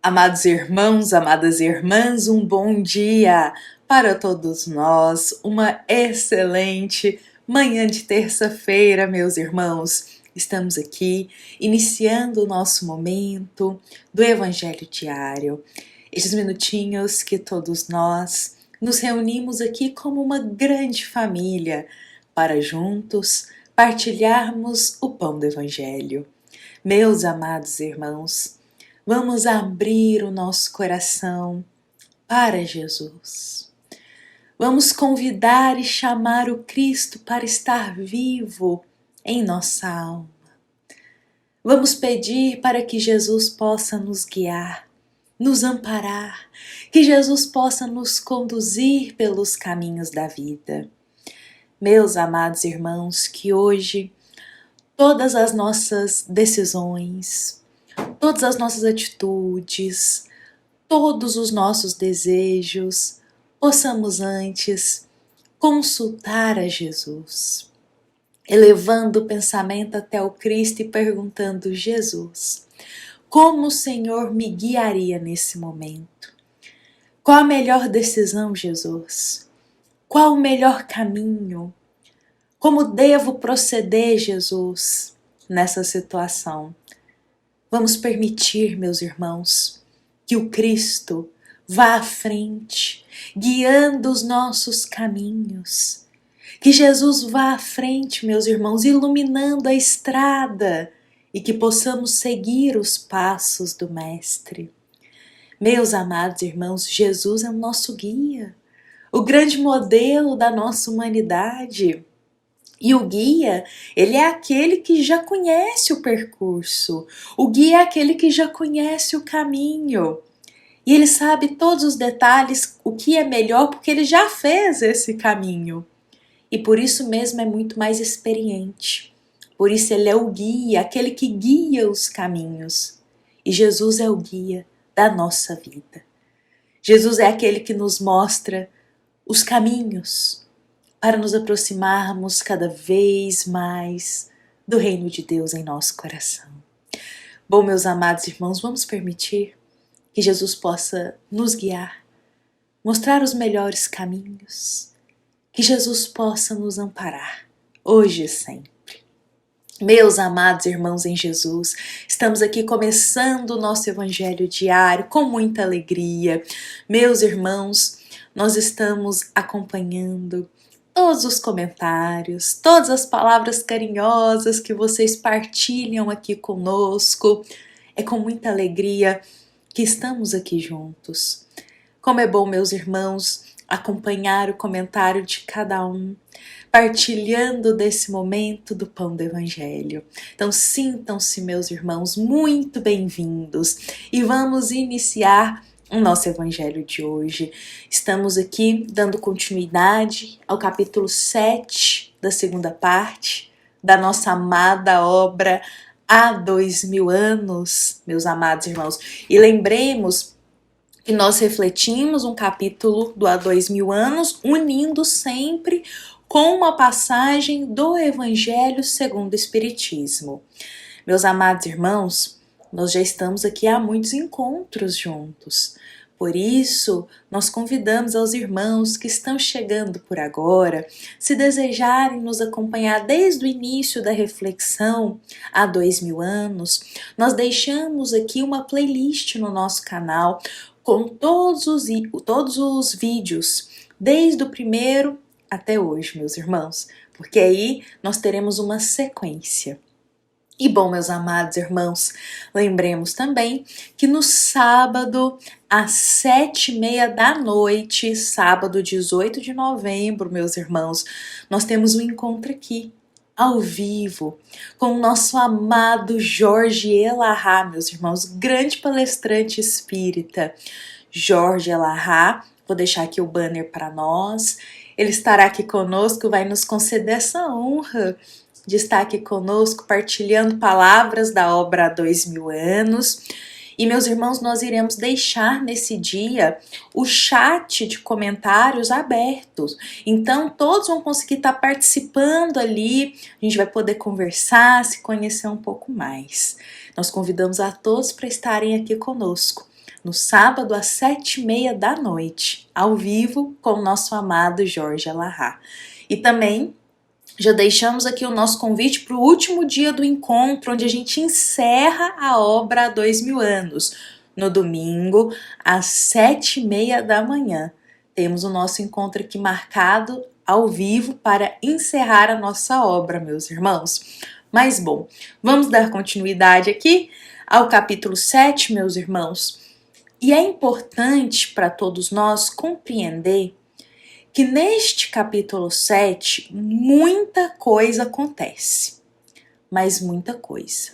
Amados irmãos, amadas irmãs, um bom dia para todos nós, uma excelente manhã de terça-feira, meus irmãos. Estamos aqui iniciando o nosso momento do Evangelho Diário. Estes minutinhos que todos nós nos reunimos aqui como uma grande família para juntos partilharmos o pão do Evangelho. Meus amados irmãos, vamos abrir o nosso coração para Jesus. Vamos convidar e chamar o Cristo para estar vivo em nossa alma. Vamos pedir para que Jesus possa nos guiar, nos amparar, que Jesus possa nos conduzir pelos caminhos da vida. Meus amados irmãos, que hoje todas as nossas decisões, todas as nossas atitudes, todos os nossos desejos, possamos antes consultar a Jesus, elevando o pensamento até o Cristo e perguntando: Jesus, como o Senhor me guiaria nesse momento? Qual a melhor decisão, Jesus? Qual o melhor caminho? Como devo proceder, Jesus, nessa situação? Vamos permitir, meus irmãos, que o Cristo vá à frente, guiando os nossos caminhos. Que Jesus vá à frente, meus irmãos, iluminando a estrada e que possamos seguir os passos do Mestre. Meus amados irmãos, Jesus é o nosso guia, o grande modelo da nossa humanidade. E o guia, ele é aquele que já conhece o percurso. O guia é aquele que já conhece o caminho. E ele sabe todos os detalhes, o que é melhor, porque ele já fez esse caminho. E por isso mesmo é muito mais experiente. Por isso ele é o guia, aquele que guia os caminhos. E Jesus é o guia da nossa vida. Jesus é aquele que nos mostra os caminhos para nos aproximarmos cada vez mais do reino de Deus em nosso coração. Bom, meus amados irmãos, vamos permitir que Jesus possa nos guiar, mostrar os melhores caminhos, que Jesus possa nos amparar, hoje e sempre. Meus amados irmãos em Jesus, estamos aqui começando o nosso Evangelho Diário com muita alegria. Meus irmãos, nós estamos acompanhando todos os comentários, todas as palavras carinhosas que vocês partilham aqui conosco. É com muita alegria que estamos aqui juntos. Como é bom, meus irmãos, acompanhar o comentário de cada um, partilhando desse momento do pão do Evangelho. Então sintam-se, meus irmãos, muito bem-vindos e vamos iniciar o nosso Evangelho de hoje. Estamos aqui dando continuidade ao capítulo 7 da segunda parte da nossa amada obra Há 2000 anos, meus amados irmãos. E lembremos que nós refletimos um capítulo do Há 2000 anos, unindo sempre com uma passagem do Evangelho segundo o Espiritismo. Meus amados irmãos, nós já estamos aqui há muitos encontros juntos. Por isso, nós convidamos aos irmãos que estão chegando por agora, se desejarem nos acompanhar desde o início da reflexão há 2000 anos, nós deixamos aqui uma playlist no nosso canal com todos os vídeos, desde o primeiro até hoje, meus irmãos, porque aí nós teremos uma sequência. E bom, meus amados irmãos, lembremos também que no sábado, às 7h30 da noite, sábado 18 de novembro, meus irmãos, nós temos um encontro aqui, ao vivo, com o nosso amado Jorge Elahá, meus irmãos, grande palestrante espírita. Jorge Elahá, vou deixar aqui o banner para nós, ele estará aqui conosco, vai nos conceder essa honra de estar aqui conosco, partilhando palavras da obra Há 2000 anos. E, meus irmãos, nós iremos deixar nesse dia o chat de comentários abertos. Então, todos vão conseguir estar participando ali, a gente vai poder conversar, se conhecer um pouco mais. Nós convidamos a todos para estarem aqui conosco no sábado às 7h30 da noite, ao vivo com o nosso amado Jorge Alahá. E também já deixamos aqui o nosso convite para o último dia do encontro, onde a gente encerra a obra há 2000 anos. No domingo, às 7h30 da manhã. Temos o nosso encontro aqui marcado ao vivo para encerrar a nossa obra, meus irmãos. Mas bom, vamos dar continuidade aqui ao capítulo 7, meus irmãos. E é importante para todos nós compreender que neste capítulo 7 muita coisa acontece, mas muita coisa.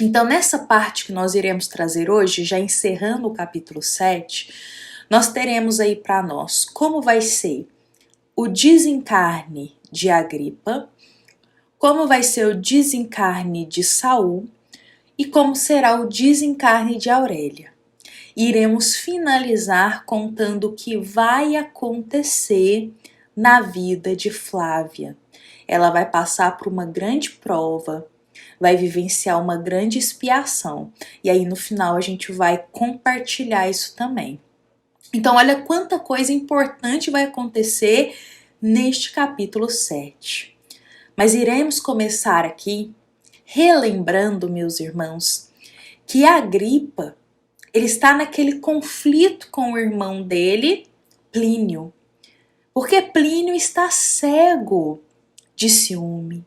Então, nessa parte que nós iremos trazer hoje, já encerrando o capítulo 7, nós teremos aí para nós como vai ser o desencarne de Agripa, como vai ser o desencarne de Saul e como será o desencarne de Aurélia. Iremos finalizar contando o que vai acontecer na vida de Flávia. Ela vai passar por uma grande prova, vai vivenciar uma grande expiação. E aí no final a gente vai compartilhar isso também. Então olha quanta coisa importante vai acontecer neste capítulo 7. Mas iremos começar aqui relembrando, meus irmãos, que Agripa, ele está naquele conflito com o irmão dele, Plínio. Porque Plínio está cego de ciúme.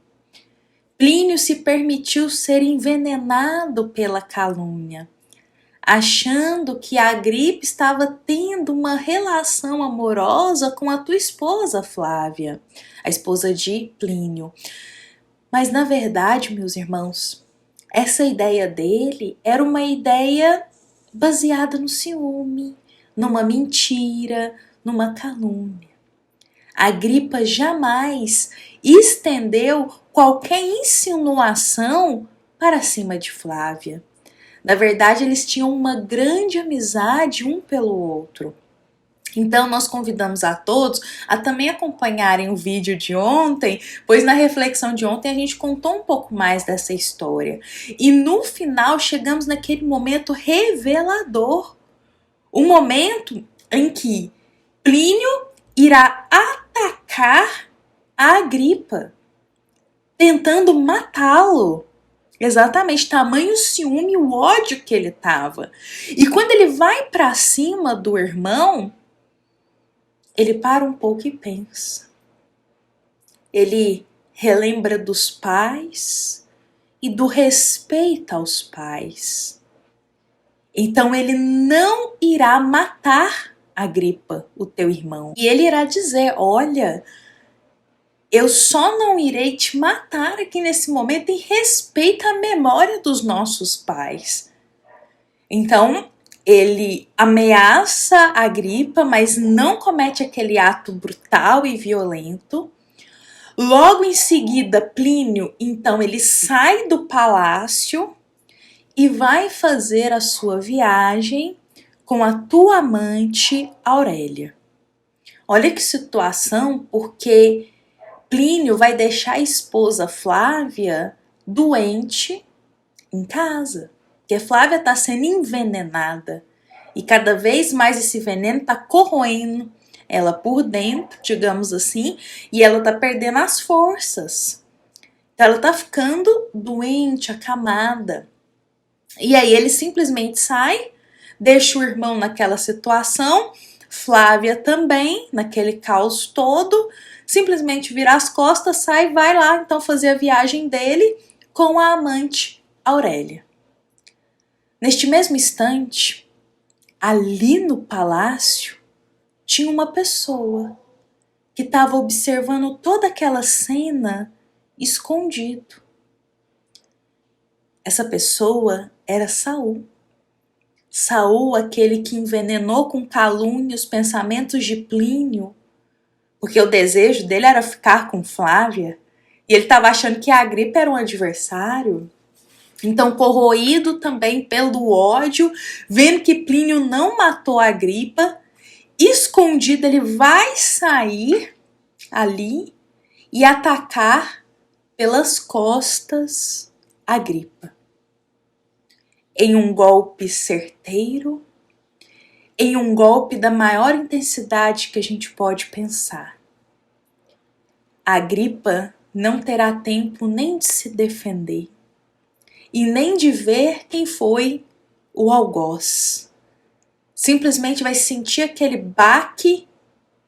Plínio se permitiu ser envenenado pela calúnia, achando que Agripa estava tendo uma relação amorosa com a tua esposa, Flávia, a esposa de Plínio. Mas na verdade, meus irmãos, essa ideia dele era uma ideia baseada no ciúme, numa mentira, numa calúnia. Agripa jamais estendeu qualquer insinuação para cima de Flávia. Na verdade, eles tinham uma grande amizade um pelo outro. Então, nós convidamos a todos a também acompanharem o vídeo de ontem, pois na reflexão de ontem a gente contou um pouco mais dessa história. E no final chegamos naquele momento revelador. O momento em que Plínio irá atacar a Agripa, tentando matá-lo. Exatamente, tamanho ciúme e o ódio que ele estava. E quando ele vai para cima do irmão, ele para um pouco e pensa. Ele relembra dos pais e do respeito aos pais. Então ele não irá matar Agripa, o teu irmão. E ele irá dizer, olha, eu só não irei te matar aqui nesse momento em respeito à memória dos nossos pais. Então, ele ameaça Agripa, mas não comete aquele ato brutal e violento. Logo em seguida, Plínio, então, ele sai do palácio e vai fazer a sua viagem com a tua amante Aurélia. Olha que situação, porque Plínio vai deixar a esposa Flávia doente em casa. Porque Flávia está sendo envenenada. E cada vez mais esse veneno está corroendo ela por dentro, digamos assim, e ela está perdendo as forças. Então ela está ficando doente, acamada. E aí ele simplesmente sai, deixa o irmão naquela situação, Flávia também, naquele caos todo, simplesmente vira as costas, sai e vai lá então fazer a viagem dele com a amante Aurélia. Neste mesmo instante, ali no palácio, tinha uma pessoa que estava observando toda aquela cena escondido. Essa pessoa era Saul. Saul, aquele que envenenou com calúnia os pensamentos de Plínio, porque o desejo dele era ficar com Flávia, e ele estava achando que Agripa era um adversário. Então, corroído também pelo ódio, vendo que Plínio não matou Agripa, escondido ele vai sair ali e atacar pelas costas Agripa. Em um golpe certeiro, em um golpe da maior intensidade que a gente pode pensar. Agripa não terá tempo nem de se defender e nem de ver quem foi o algoz. Simplesmente vai sentir aquele baque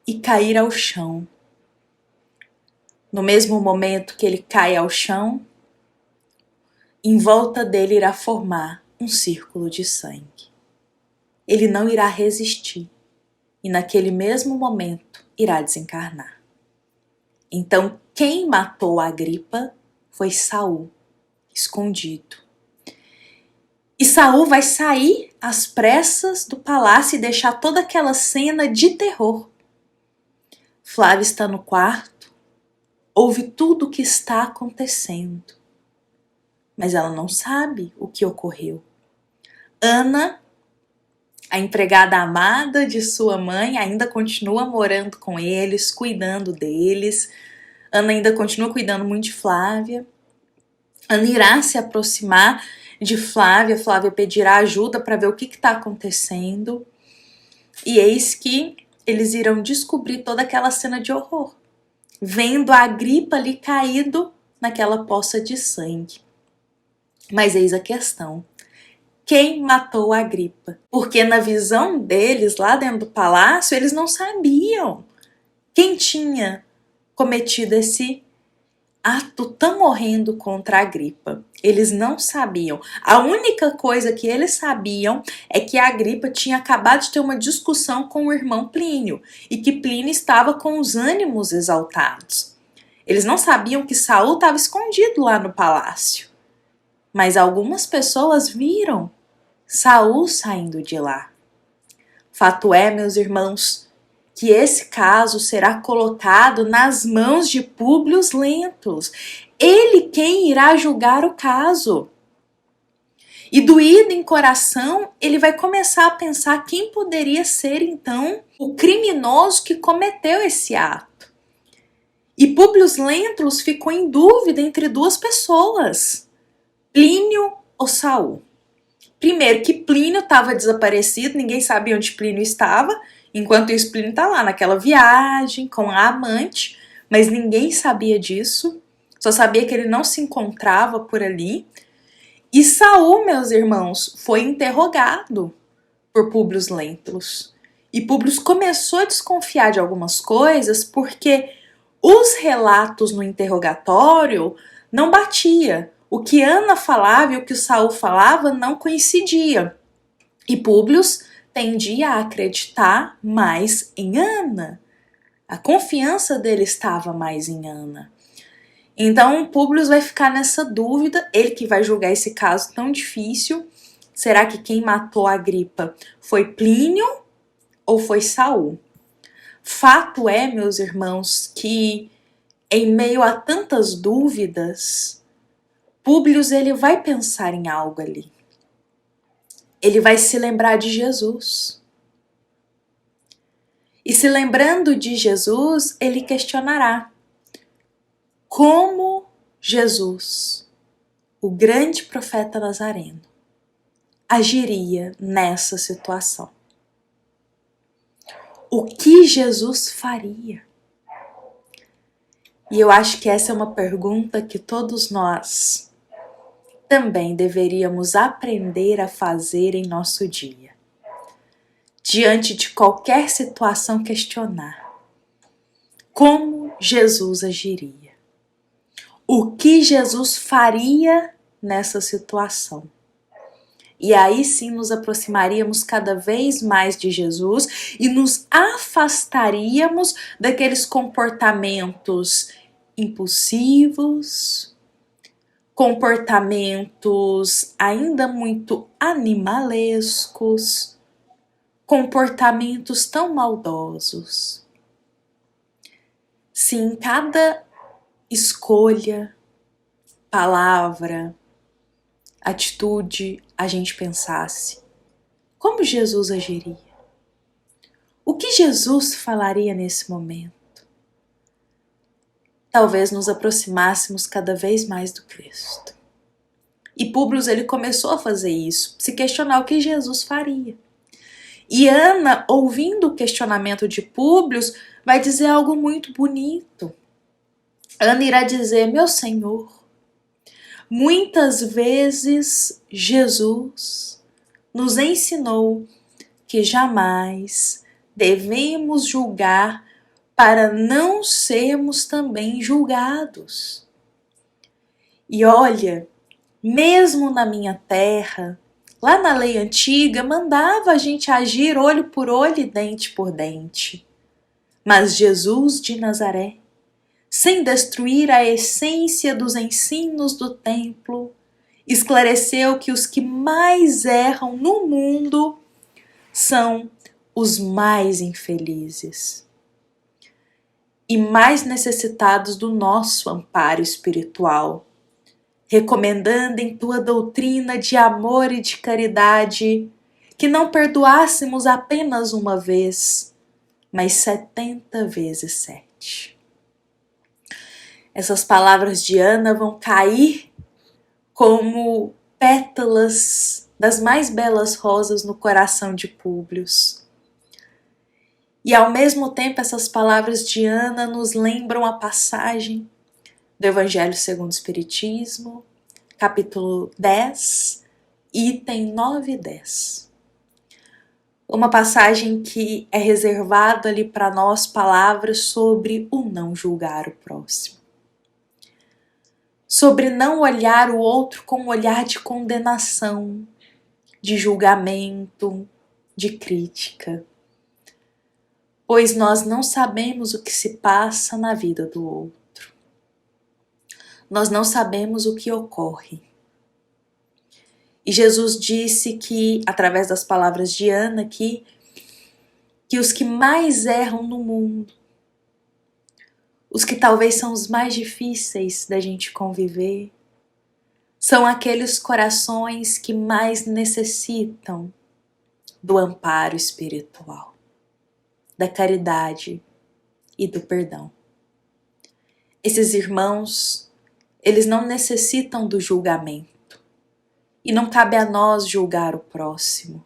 e cair ao chão. No mesmo momento que ele cai ao chão, em volta dele irá formar um círculo de sangue. Ele não irá resistir e naquele mesmo momento irá desencarnar. Então, quem matou Agripa foi Saul, escondido. E Saul vai sair às pressas do palácio e deixar toda aquela cena de terror. Flávia está no quarto, ouve tudo o que está acontecendo, mas ela não sabe o que ocorreu. Ana, a empregada amada de sua mãe, ainda continua morando com eles, cuidando deles. Ana ainda continua cuidando muito de Flávia. Ana irá se aproximar de Flávia. Flávia pedirá ajuda para ver o que está acontecendo. E eis que eles irão descobrir toda aquela cena de horror, vendo a Agripa ali caído naquela poça de sangue. Mas eis a questão. Quem matou a Agripa? Porque na visão deles, lá dentro do palácio, eles não sabiam quem tinha cometido esse ato tão horrendo contra a Agripa. Eles não sabiam. A única coisa que eles sabiam é que a Agripa tinha acabado de ter uma discussão com o irmão Plínio e que Plínio estava com os ânimos exaltados. Eles não sabiam que Saul estava escondido lá no palácio. Mas algumas pessoas viram Saul saindo de lá. Fato é, meus irmãos, que esse caso será colocado nas mãos de Públio Lentulus. Ele quem irá julgar o caso. E doído em coração, ele vai começar a pensar quem poderia ser, então, o criminoso que cometeu esse ato. E Públio Lentulus ficou em dúvida entre duas pessoas, Plínio ou Saul. Primeiro que Plínio estava desaparecido, ninguém sabia onde Plínio estava, enquanto isso Plínio está lá naquela viagem com a amante, mas ninguém sabia disso, só sabia que ele não se encontrava por ali. E Saul, meus irmãos, foi interrogado por Públio Lentulus. E Públio começou a desconfiar de algumas coisas porque os relatos no interrogatório não batiam. O que Ana falava e o que o Saul falava não coincidia. E Públio tendia a acreditar mais em Ana. A confiança dele estava mais em Ana. Então Públio vai ficar nessa dúvida, ele que vai julgar esse caso tão difícil. Será que quem matou a Agripa foi Plínio ou foi Saul? Fato é, meus irmãos, que em meio a tantas dúvidas, Públio ele vai pensar em algo ali. Ele vai se lembrar de Jesus. E se lembrando de Jesus, ele questionará como Jesus, o grande profeta nazareno, agiria nessa situação. O que Jesus faria? E eu acho que essa é uma pergunta que todos nós também deveríamos aprender a fazer em nosso dia. Diante de qualquer situação, questionar como Jesus agiria. O que Jesus faria nessa situação? E aí sim nos aproximaríamos cada vez mais de Jesus e nos afastaríamos daqueles comportamentos impulsivos, comportamentos ainda muito animalescos, comportamentos tão maldosos. Se em cada escolha, palavra, atitude a gente pensasse, como Jesus agiria? O que Jesus falaria nesse momento? Talvez nos aproximássemos cada vez mais do Cristo. E Públio ele começou a fazer isso, se questionar o que Jesus faria. E Ana, ouvindo o questionamento de Públio, vai dizer algo muito bonito. Ana irá dizer: meu Senhor, muitas vezes Jesus nos ensinou que jamais devemos julgar para não sermos também julgados. E olha, mesmo na minha terra, lá na lei antiga, mandava a gente agir olho por olho e dente por dente. Mas Jesus de Nazaré, sem destruir a essência dos ensinos do templo, esclareceu que os que mais erram no mundo são os mais infelizes e mais necessitados do nosso amparo espiritual, recomendando em tua doutrina de amor e de caridade que não perdoássemos apenas uma vez, mas 70 vezes 7. Essas palavras de Ana vão cair como pétalas das mais belas rosas no coração de Públio. E ao mesmo tempo essas palavras de Ana nos lembram a passagem do Evangelho segundo o Espiritismo, capítulo 10, item 9 e 10. Uma passagem que é reservada ali para nós palavras sobre o não julgar o próximo. Sobre não olhar o outro com um olhar de condenação, de julgamento, de crítica. Pois nós não sabemos o que se passa na vida do outro. Nós não sabemos o que ocorre. E Jesus disse que, através das palavras de Ana aqui, que os que mais erram no mundo, os que talvez são os mais difíceis da gente conviver, são aqueles corações que mais necessitam do amparo espiritual, da caridade e do perdão. Esses irmãos, eles não necessitam do julgamento. E não cabe a nós julgar o próximo,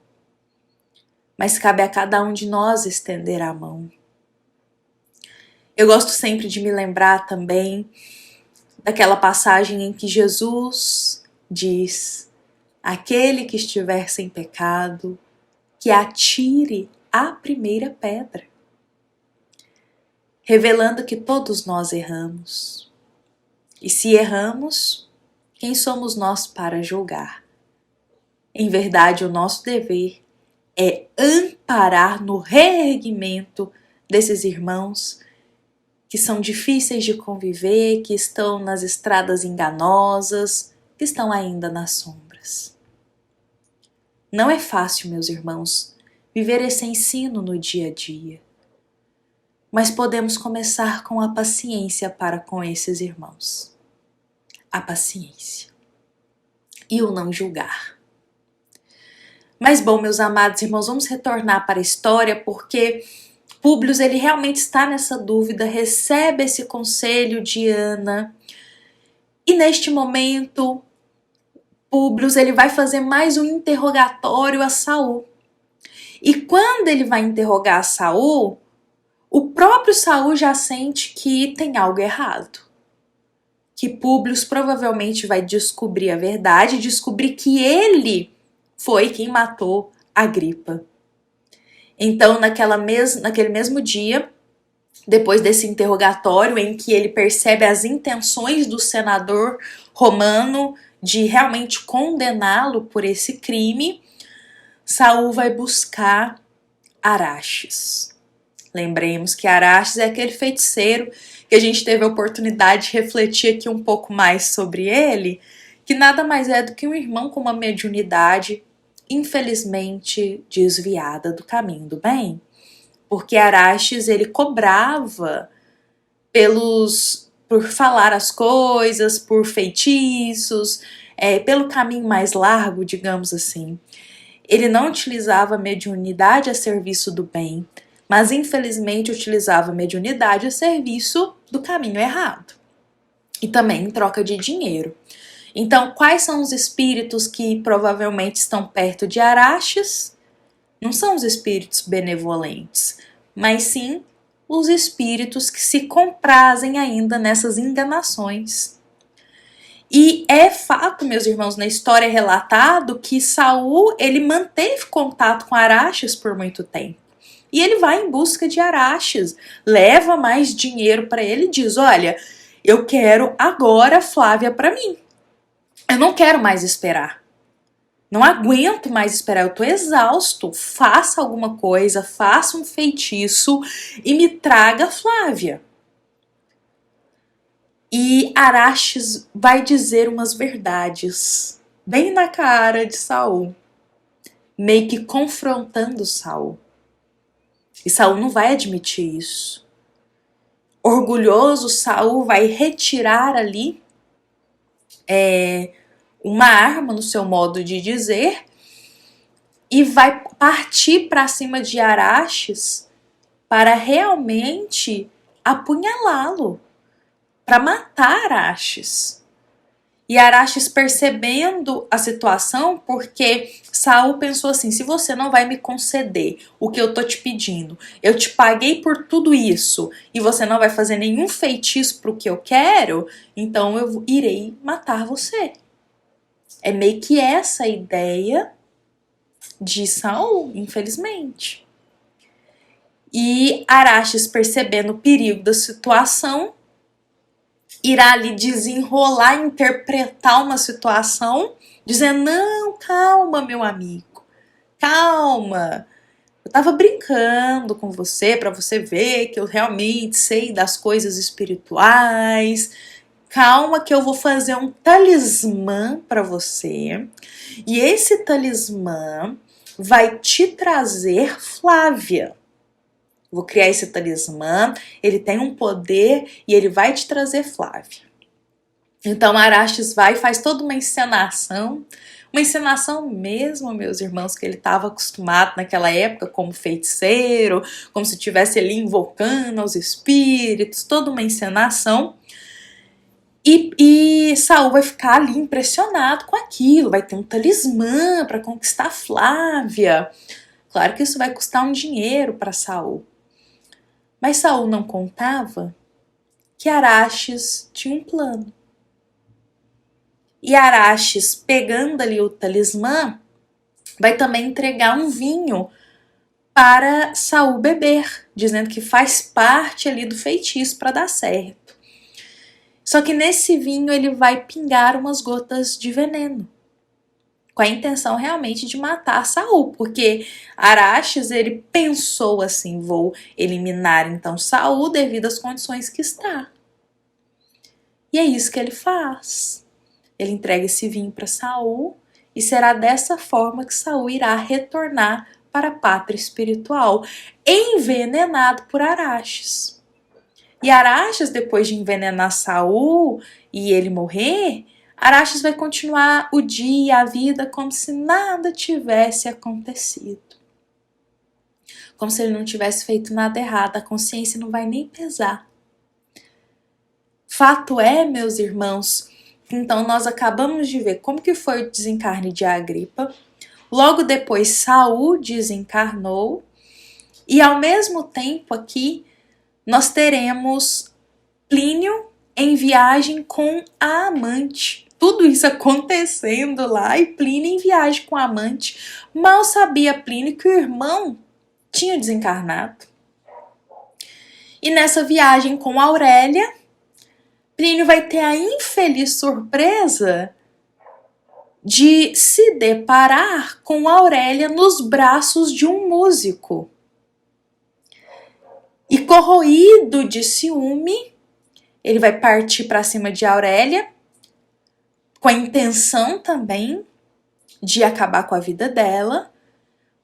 mas cabe a cada um de nós estender a mão. Eu gosto sempre de me lembrar também daquela passagem em que Jesus diz: aquele que estiver sem pecado, que atire a primeira pedra, revelando que todos nós erramos. E se erramos, quem somos nós para julgar? Em verdade, o nosso dever é amparar no reerguimento desses irmãos que são difíceis de conviver, que estão nas estradas enganosas, que estão ainda nas sombras. Não é fácil, meus irmãos, viver esse ensino no dia a dia, mas podemos começar com a paciência para com esses irmãos. A paciência e o não julgar. Mas bom, meus amados irmãos, vamos retornar para a história, porque Públio, ele realmente está nessa dúvida, recebe esse conselho de Ana, e neste momento, Públio, ele vai fazer mais um interrogatório a Saul. E quando ele vai interrogar Saul, o próprio Saul já sente que tem algo errado. Que Públio provavelmente vai descobrir a verdade, descobrir que ele foi quem matou Agripa. Então, naquele mesmo dia, depois desse interrogatório em que ele percebe as intenções do senador romano de realmente condená-lo por esse crime, Saul vai buscar Araxes. Lembremos que Araxes é aquele feiticeiro que a gente teve a oportunidade de refletir aqui um pouco mais sobre ele, que nada mais é do que um irmão com uma mediunidade infelizmente desviada do caminho do bem, porque Araxes ele cobrava por falar as coisas, por feitiços, pelo caminho mais largo, digamos assim. Ele não utilizava a mediunidade a serviço do bem, mas infelizmente utilizava a mediunidade a serviço do caminho errado, e também em troca de dinheiro. Então, quais são os espíritos que provavelmente estão perto de Araxes? não são os espíritos benevolentes, mas sim os espíritos que se comprazem ainda nessas enganações. E é fato, meus irmãos, na história é relatado que Saul, ele manteve contato com Araxes por muito tempo. E ele vai em busca de Araxes, leva mais dinheiro para ele e diz: olha, eu quero agora Flávia para mim. Eu não quero mais esperar. Não aguento mais esperar, eu tô exausto. Faça alguma coisa, faça um feitiço e me traga Flávia. E Araxes vai dizer umas verdades bem na cara de Saul, meio que confrontando Saul. E Saul não vai admitir isso. Orgulhoso, Saul vai retirar ali uma arma, no seu modo de dizer, e vai partir para cima de Araxes para realmente apunhalá-lo, para matar Araxes. E Araxes, percebendo a situação, porque Saul pensou assim: se você não vai me conceder o que eu tô te pedindo, eu te paguei por tudo isso e você não vai fazer nenhum feitiço pro que eu quero, então eu irei matar você. É meio que essa a ideia de Saul, infelizmente. E Araxes, percebendo o perigo da situação, irá ali desenrolar, interpretar uma situação, dizendo: não, calma, meu amigo, calma. Eu tava brincando com você para você ver que eu realmente sei das coisas espirituais. Calma que eu vou fazer um talismã para você. E esse talismã vai te trazer Flávia. Vou criar esse talismã, ele tem um poder e ele vai te trazer Flávia. Então Araxes vai e faz toda uma encenação mesmo, meus irmãos, que ele estava acostumado naquela época como feiticeiro, como se estivesse ali invocando aos espíritos, toda uma encenação. E Saul vai ficar ali impressionado com aquilo, vai ter um talismã para conquistar Flávia. Claro que isso vai custar um dinheiro para Saul. Mas Saul não contava que Araxes tinha um plano. E Araxes, pegando ali o talismã, vai também entregar um vinho para Saul beber, dizendo que faz parte ali do feitiço para dar certo. Só que nesse vinho ele vai pingar umas gotas de veneno, com a intenção realmente de matar Saul, porque Araxes, ele pensou assim: vou eliminar então Saul devido às condições que está. E é isso que ele faz. Ele entrega esse vinho para Saul e será dessa forma que Saul irá retornar para a pátria espiritual, envenenado por Araxes. E Araxes, depois de envenenar Saul e ele morrer, Araxes vai continuar o dia, a vida, como se nada tivesse acontecido. Como se ele não tivesse feito nada errado, a consciência não vai nem pesar. Fato é, meus irmãos, então nós acabamos de ver como que foi o desencarne de Agripa. Logo depois Saul desencarnou e ao mesmo tempo aqui nós teremos Plínio em viagem com a amante. Tudo isso acontecendo lá e Plínio em viagem com a amante. Mal sabia Plínio que o irmão tinha desencarnado. E nessa viagem com Aurélia, Plínio vai ter a infeliz surpresa de se deparar com Aurélia nos braços de um músico. E corroído de ciúme, ele vai partir para cima de Aurélia, com a intenção também de acabar com a vida dela,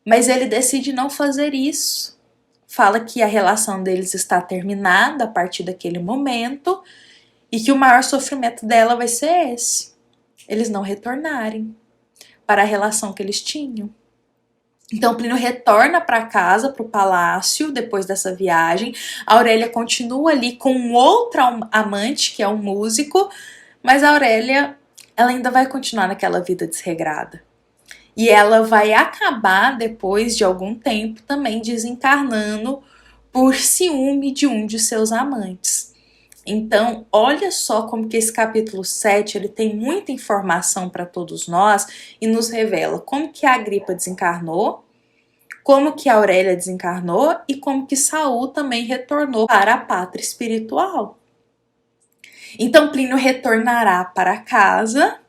mas ele decide não fazer isso. Fala que a relação deles está terminada a partir daquele momento e que o maior sofrimento dela vai ser esse: eles não retornarem para a relação que eles tinham. Então Plínio retorna para casa, para o palácio, depois dessa viagem. A Aurélia continua ali com um outro amante, que é um músico, mas a Aurélia, ela ainda vai continuar naquela vida desregrada. E ela vai acabar, depois de algum tempo, também desencarnando por ciúme de um de seus amantes. Então, olha só como que esse capítulo 7 ele tem muita informação para todos nós e nos revela como que a Agripa desencarnou, como que a Aurélia desencarnou e como que Saul também retornou para a pátria espiritual. Então, Plínio retornará para casa,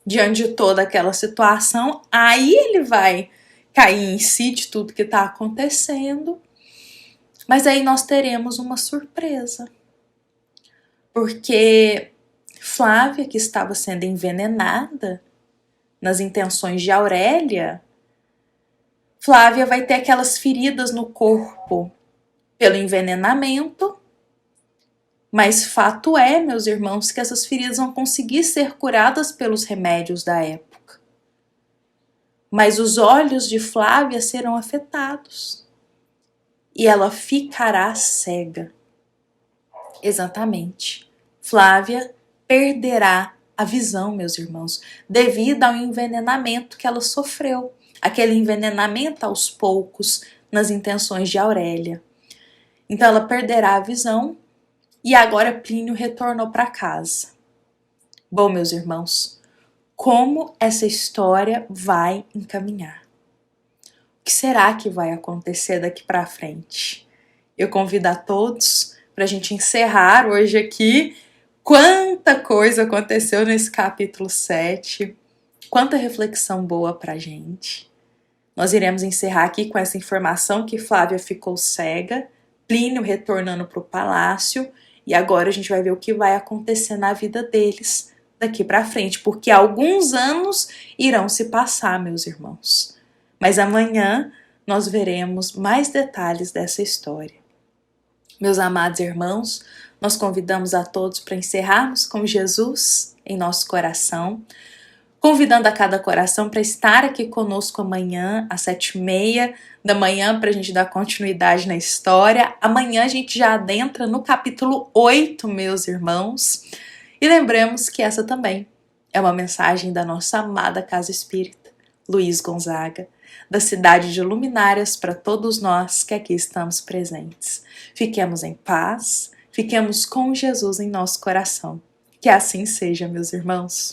diante de toda aquela situação, aí ele vai cair em si de tudo que está acontecendo, mas aí nós teremos uma surpresa. Porque Flávia, que estava sendo envenenada nas intenções de Aurélia, Flávia vai ter aquelas feridas no corpo pelo envenenamento, mas fato é, meus irmãos, que essas feridas vão conseguir ser curadas pelos remédios da época. Mas os olhos de Flávia serão afetados e ela ficará cega. Exatamente. Flávia perderá a visão, meus irmãos, devido ao envenenamento que ela sofreu. Aquele envenenamento aos poucos nas intenções de Aurélia. Então ela perderá a visão e agora Plínio retornou para casa. Bom, meus irmãos, como essa história vai encaminhar? O que será que vai acontecer daqui para frente? Eu convido a todos para a gente encerrar hoje aqui. Quanta coisa aconteceu nesse capítulo 7, quanta reflexão boa pra gente. Nós iremos encerrar aqui com essa informação que Flávia ficou cega, Plínio retornando para o palácio, e agora a gente vai ver o que vai acontecer na vida deles daqui para frente, porque alguns anos irão se passar, meus irmãos. Mas amanhã nós veremos mais detalhes dessa história. Meus amados irmãos, nós convidamos a todos para encerrarmos com Jesus em nosso coração, convidando a cada coração para estar aqui conosco amanhã, às 7h30 da manhã, para a gente dar continuidade na história. Amanhã a gente já adentra no capítulo 8, meus irmãos. E lembremos que essa também é uma mensagem da nossa amada Casa Espírita, Luiz Gonzaga, da cidade de Luminárias, para todos nós que aqui estamos presentes. Fiquemos em paz, fiquemos com Jesus em nosso coração. Que assim seja, meus irmãos.